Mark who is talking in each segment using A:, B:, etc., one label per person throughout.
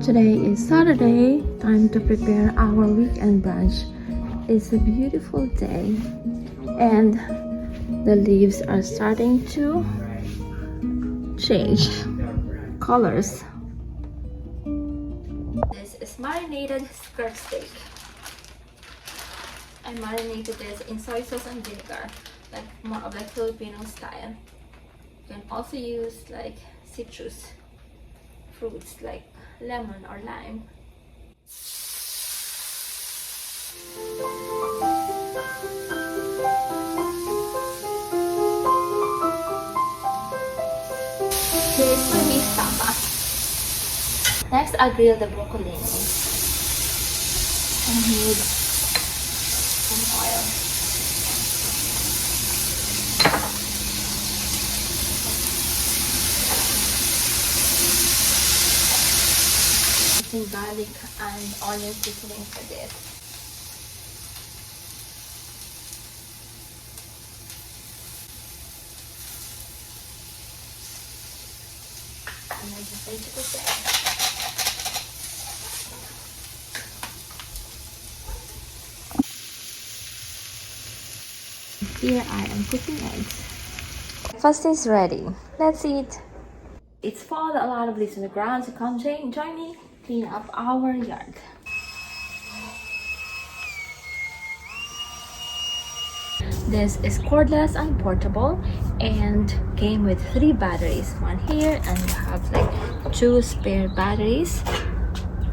A: Today is Saturday, time to prepare our weekend brunch. It's a beautiful day and the leaves are starting to change colors. This is marinated skirt steak. I marinated this in soy sauce and vinegar, like more of like Filipino style. You can also use like citrus fruits like lemon or lime. Here is my beef tapa. Next, I'll grill the broccoli. I need some oil. Using garlic and onion seasoning for this. And I just need to put that. Here I am cooking eggs. Breakfast is ready. Let's eat. It's fall, a lot of leaves on the ground, so come join me clean up our yard. This is cordless and portable and came with 3 batteries, one here, and you have like 2 spare batteries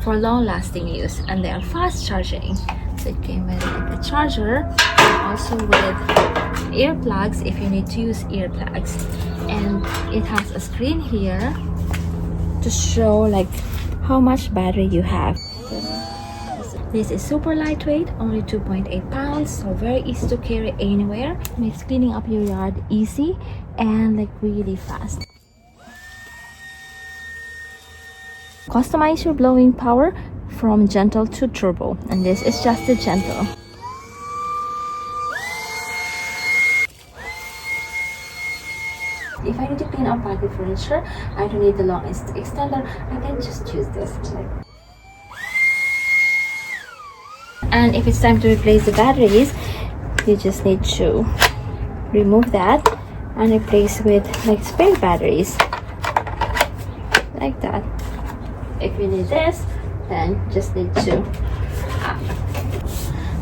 A: for long-lasting use, and they are fast charging. So it came with like a charger, and also with earplugs if you need to use earplugs, and it has a screen here to show like how much battery you have. This is super lightweight, only 2.8 pounds, so very easy to carry anywhere. Makes cleaning up your yard easy and like really fast. Customize your blowing power from gentle to turbo, and this is just the gentle. If I need to clean up baggy furniture, I don't need the long extender. I can just use this. And if it's time to replace the batteries, you just need to remove that and replace with like spare batteries, like that. If you need this, then just need to.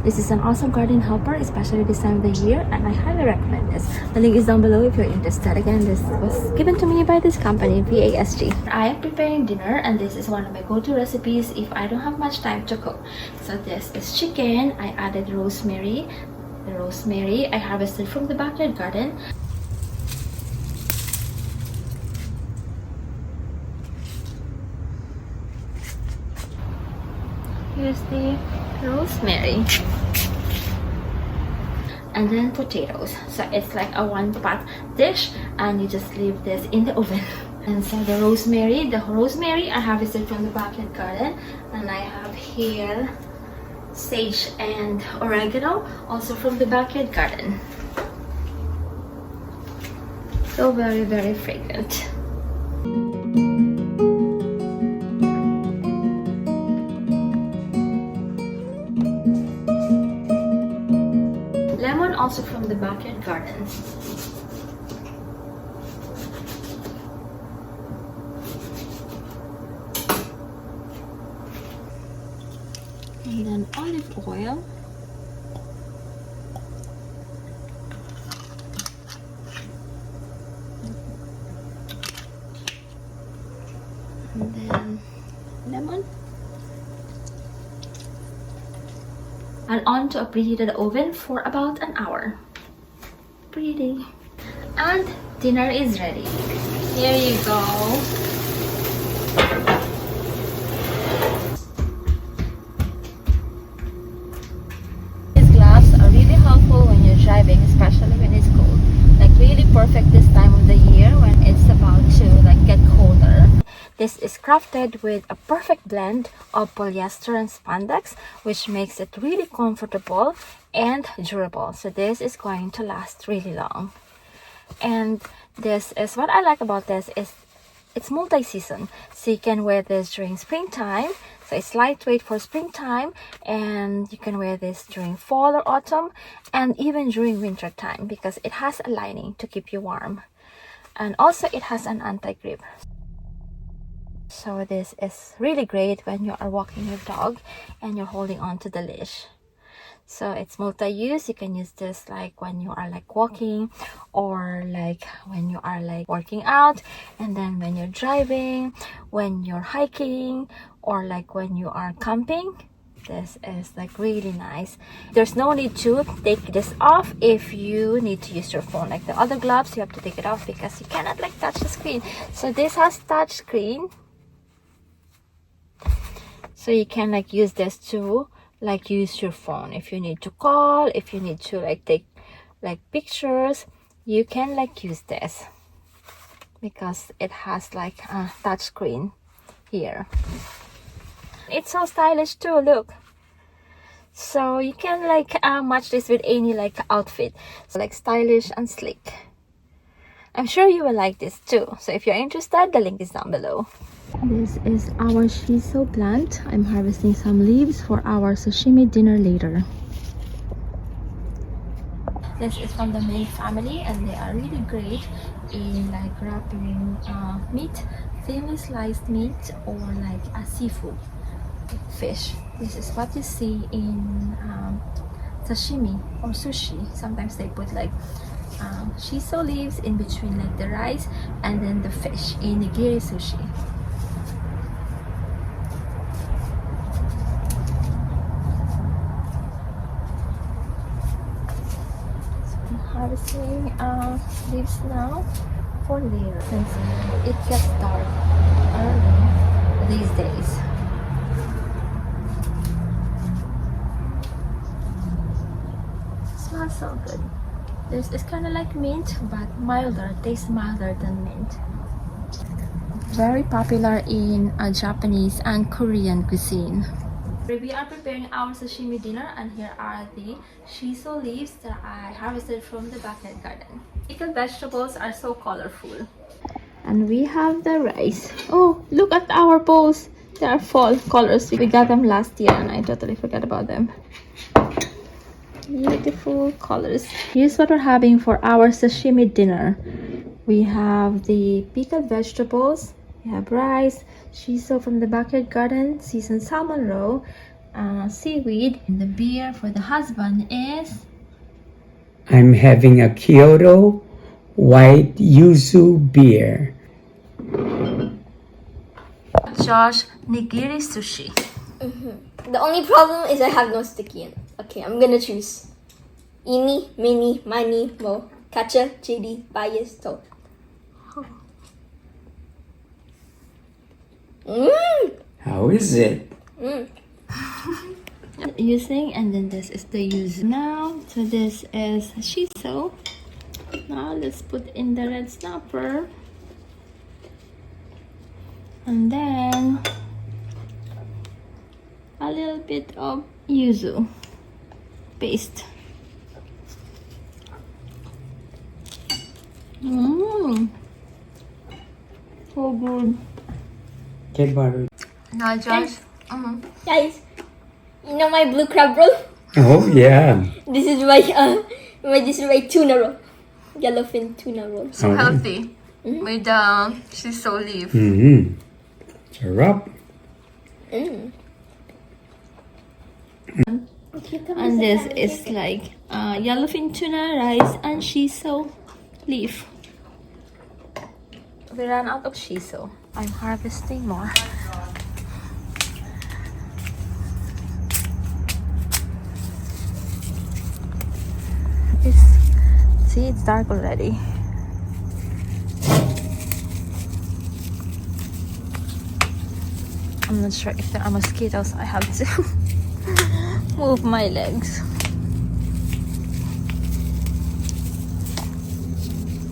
A: This is an awesome garden helper, especially this time of the year, and I highly recommend this. The link is down below if you're interested. Again, this was given to me by this company, Patxi. I am preparing dinner, and this is one of my go-to recipes if I don't have much time to cook. So this is chicken. I added rosemary. The rosemary I harvested from the backyard garden. Here's the rosemary. And then potatoes. So it's like a 1-pot dish, and you just leave this in the oven. And so the rosemary I harvested from the backyard garden, and I have here sage and oregano, also from the backyard garden. So very, very fragrant. Lemon, also from the backyard garden. And then olive oil. And then lemon. And on to a preheated oven for about an hour. Pretty. And dinner is ready. Here you go. These gloves are really helpful when you're driving, especially when it's cold. Like really perfect this time of the year when it's about to like get colder. This is crafted with a perfect blend of polyester and spandex, which makes it really comfortable and durable. So this is going to last really long. And this is what I like about this is it's multi-season, so you can wear this during springtime. So it's lightweight for springtime, and you can wear this during fall or autumn, and even during winter time, because it has a lining to keep you warm, and also it has an anti-grip. So this is really great when you are walking your dog and you're holding on to the leash. So it's multi-use. You can use this like when you are like walking, or like when you are like working out, and then when you're driving, when you're hiking, or like when you are camping. This is like really nice. There's no need to take this off if you need to use your phone. Like the other gloves, you have to take it off because you cannot like touch the screen. So this has touch screen, so you can like use this to like use your phone if you need to call, if you need to like take like pictures. You can like use this because it has like a touch screen here. It's so stylish too, look. So you can like match this with any like outfit. So like stylish and sleek. I'm sure you will like this too. So if you're interested, the link is down below. This is our shiso plant. I'm harvesting some leaves for our sashimi dinner later. This is from the May family, and they are really great in like wrapping meat, thinly sliced meat, or like a seafood, like fish. This is what you see in sashimi or sushi. Sometimes they put like shiso leaves in between like the rice and then the fish in nigiri sushi. Harvesting leaves now for later, since it gets dark early these days. Smells so good. This is kind of like mint, but milder, tastes milder than mint. Very popular in Japanese and Korean cuisine. We are preparing our sashimi dinner, and here are the shiso leaves that I harvested from the backyard garden. Pickled vegetables are so colorful. And we have the rice. Oh, look at our bowls. They are fall colors. We got them last year and I totally forgot about them. Beautiful colors. Here's what we're having for our sashimi dinner. We have the pickled vegetables. We have rice, shiso from the backyard garden, seasoned salmon roe, seaweed. And the beer for the husband is...
B: I'm having a Kyoto white yuzu beer.
A: Josh, nigiri sushi.
C: The only problem is I have no sticky in. Okay, I'm gonna choose. Eeny, meeny, miny, mo. Catcha, JD, bias, to.
B: How is it?
A: Using, and then this is the yuzu now. So this is shiso. Now let's put in the red snapper, and then a little bit of yuzu paste. So good.
B: Get butter.
A: Now Josh,
C: Guys, you know my blue crab roll?
B: Oh yeah.
C: This is my tuna roll. Yellowfin tuna roll.
A: so healthy with shiso leaf.
B: Sure up.
A: And this is like yellowfin tuna, rice, and shiso leaf. We ran out of shiso. I'm harvesting more. See, it's dark already. I'm not sure if there are mosquitoes. I have to move my legs.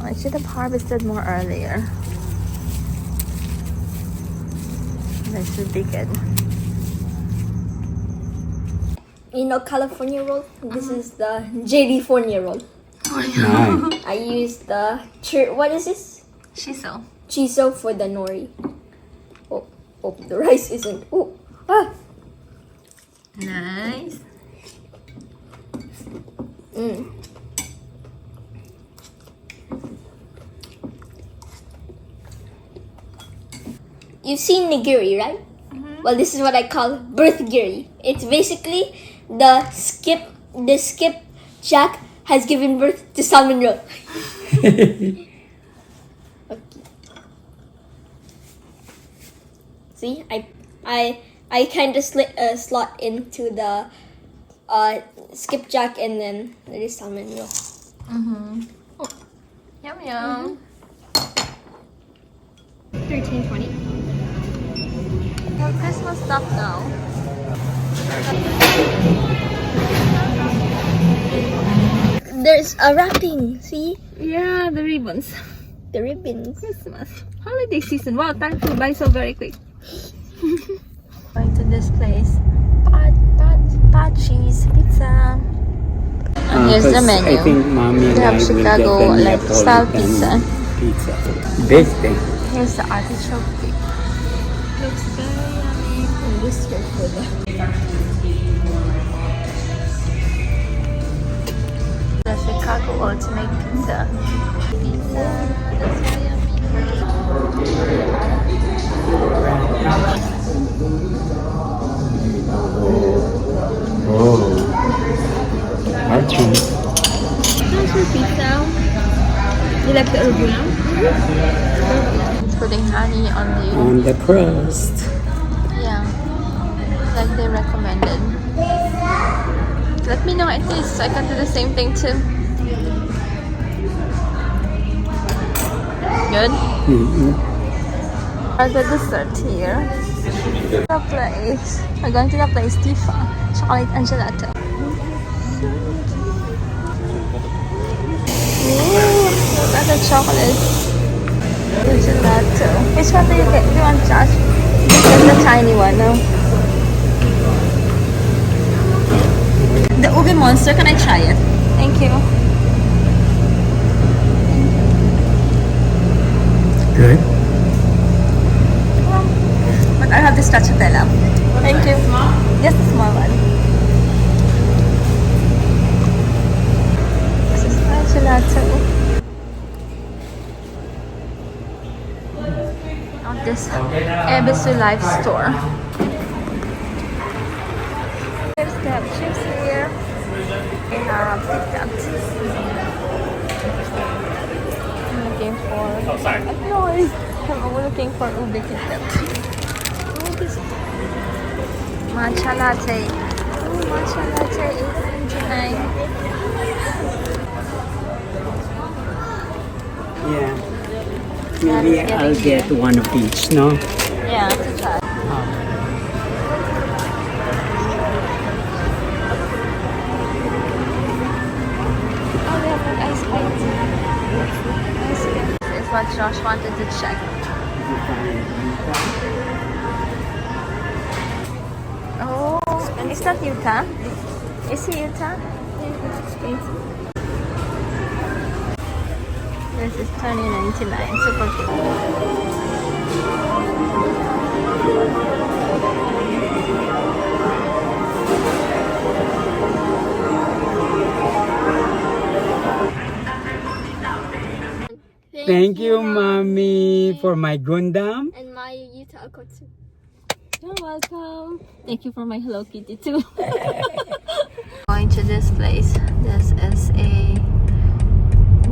A: I should have harvested more earlier. That should be good.
C: You know California roll? This is the JD-Fornia roll.
B: Nice.
C: I used the what is this?
A: Shiso.
C: chiso for the nori. Oh, the rice isn't. Oh, ah.
A: Nice.
C: You've seen nigiri, right? Well, this is what I call birth giri. It's basically the skipjack has given birth to salmon roe. Okay. See, I kind of slot into the skipjack, and then there is salmon roe.
A: Oh. Yum yum.
C: 13.20.
A: Well, Christmas stuff now.
C: There's a wrapping. See
A: Yeah, the ribbons.
C: the ribbons.
A: Christmas. Holiday season. Wow, time to buy so very quick. Going to this place. Patxi's Pizza. And here's the
B: 'Cause
A: menu.
B: I think mommy and
A: They have
B: I will
A: Chicago,
B: get the
A: like, style
B: Neapolitan
A: pizza.
B: Big thing.
A: Here's the artichoke cake. Looks very yummy. And this here for the Chicago Ultimate Pizza. Pizza. That's very yummy.
B: Oh. Archie.
A: How's your pizza? You like the arugula? It's putting honey
B: On the crust.
A: yeah, like they recommended. Let me know at least so I can do the same thing too. Good. Or the dessert here. The place. We're going to the place Tifa. Chocolate and gelato. Ooh, look at the chocolate. The gelato. Which one do you get? Do you want Josh? Just the tiny one, no? The Ubi Monster, can I try it? Thank you.
B: Good.
A: But I have the stracciatella. Thank you. Just a small one. This is my gelato. On this Ebisu Life store. There's the chips here. We have KitKat. I'm looking for. Oh, sorry. Noise. I'm looking for Ubi KitKat. What is it? Matcha latte. Oh, matcha latte, $8.99.
B: Yeah. Maybe I'll get one of each, no?
A: Yeah, to try. Oh, they have like ice cream. Ice cream. This is what Josh wanted to check. Oh, is that Utah? Is he Utah? This is $20.99. Super cool.
B: Thank you, mommy, for my Gundam.
C: And my Utah Akotsu.
A: You're welcome. Thank you for my Hello Kitty too. Going to this place. This is a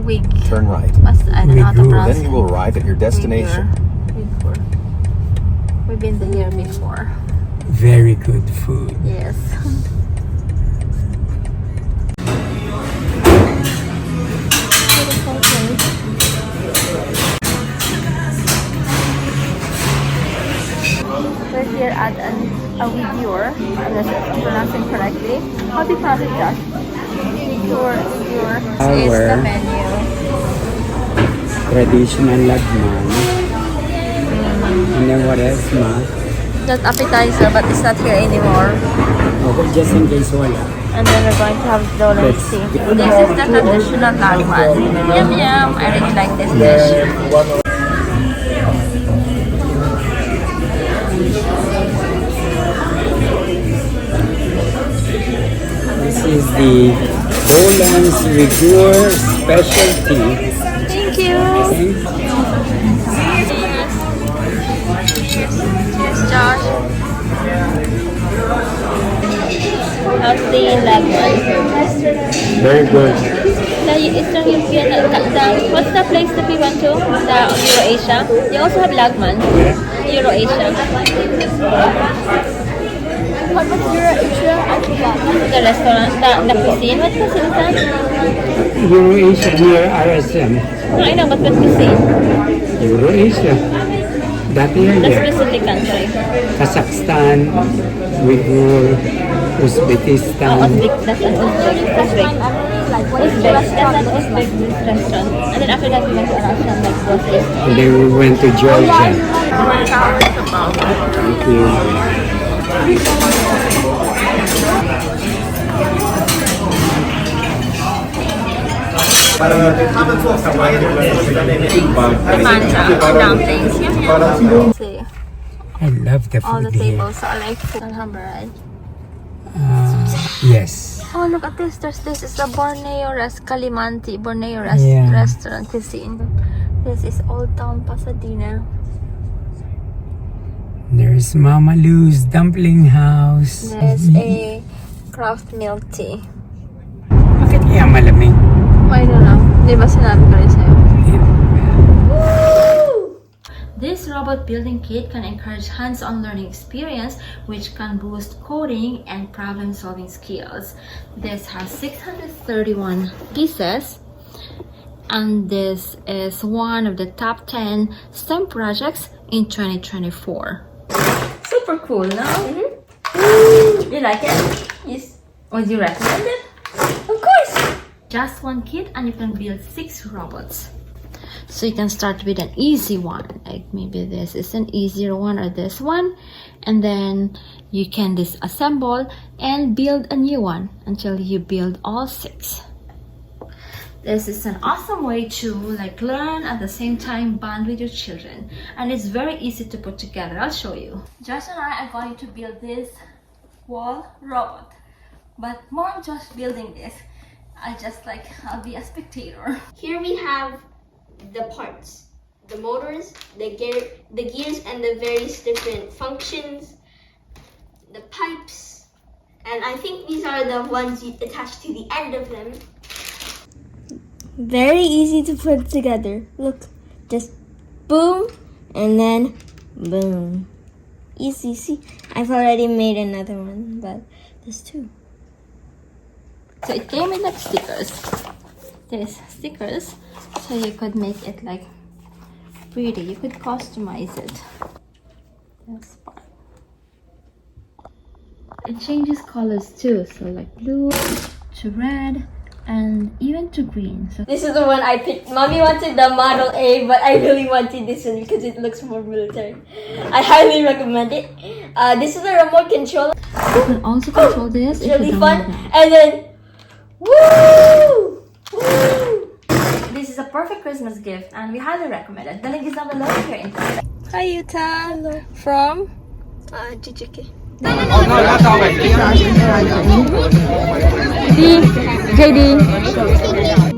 A: Uyghur.
D: Turn right.
A: I don't know how to pronounce
D: Then you will arrive at your destination.
A: Uyghur. We've been here before.
B: Very good food.
A: Yes. Beautiful place. We're here at a Uyghur. I'm not sure if I'm pronouncing correctly. How do you pronounce it, Josh? Uyghur. This is the menu.
B: Traditional lagman. And then what else, ma?
A: That appetizer, but it's not here anymore.
B: Okay, just in case wala.
A: And then we're going to have Dolan tea. This is the traditional lagman. Yum yum. I really like this dish.
B: the Dolan's Uyghur specialty.
A: Thank you. Cheers, Josh. How's the lemon?
B: Very good.
A: What's the place that we went to? The Eurasia. They also have Lagman. Eurasia.
C: What was Eurasia? I forgot.
A: The restaurant, the cuisine. What cuisine is that?
B: Eurasia near RSM.
A: No, I know, but what cuisine?
B: Eurasia. That
A: The
B: area.
A: specific country.
B: Kazakhstan, Uyghur, Uzbekistan.
A: That's an Uzbek. Uzbek. That's an Uzbek restaurant. And then after that, we went to a restaurant like grocery.
B: And then we went to Georgia. Thank you.
A: Dumplings. See,
B: I love the
A: all the
B: food here.
A: tables are like full right?
B: Yes.
A: Oh, look at this. This is the Borneo
B: Yeah.
A: restaurant cuisine. This is Old Town Pasadena.
B: There's Mama Lou's Dumpling House.
A: There's a craft milk tea.
B: Bakit kaya malamig?
A: I don't know. Di ba sinabi ko rin sa'yo? This robot building kit can encourage hands-on learning experience, which can boost coding and problem-solving skills. This has 631 pieces, and this is one of the top 10 STEM projects in 2024. Super cool, no? You like it?
C: Yes.
A: Would you recommend it?
C: Of course.
A: Just one kit and you can build 6 robots. So you can start with an easy one, like maybe this is an easier one or this one, and then you can disassemble and build a new one until you build all 6. This is an awesome way to like learn at the same time bond with your children, and it's very easy to put together. I'll show you. Josh and I are going to build this wall robot, but more than just building this, I'll be a spectator.
C: Here we have the parts, the motors, the gears, and the various different functions, the pipes, and I think these are the ones you attach to the end of them. Very easy to put together. Look, just boom, and then boom. Easy. See, I've already made another one, but there's 2.
A: So it came with like stickers. There's stickers, so you could make it like pretty. You could customize it. That's fun. It changes colors too, so like blue to red and even to green. So
C: This is the one I picked. Mommy wanted the Model A, but I really wanted this one because it looks more military. I highly recommend it. This is a remote control.
A: you can also control this.
C: It's
A: if you
C: really
A: download
C: fun.
A: that.
C: And then, woo!
A: This is a perfect Christmas gift, and we highly recommend it. The link is down below if you're interested. Hi, Yuta.
C: Hello.
A: From
C: JJK.
A: JD.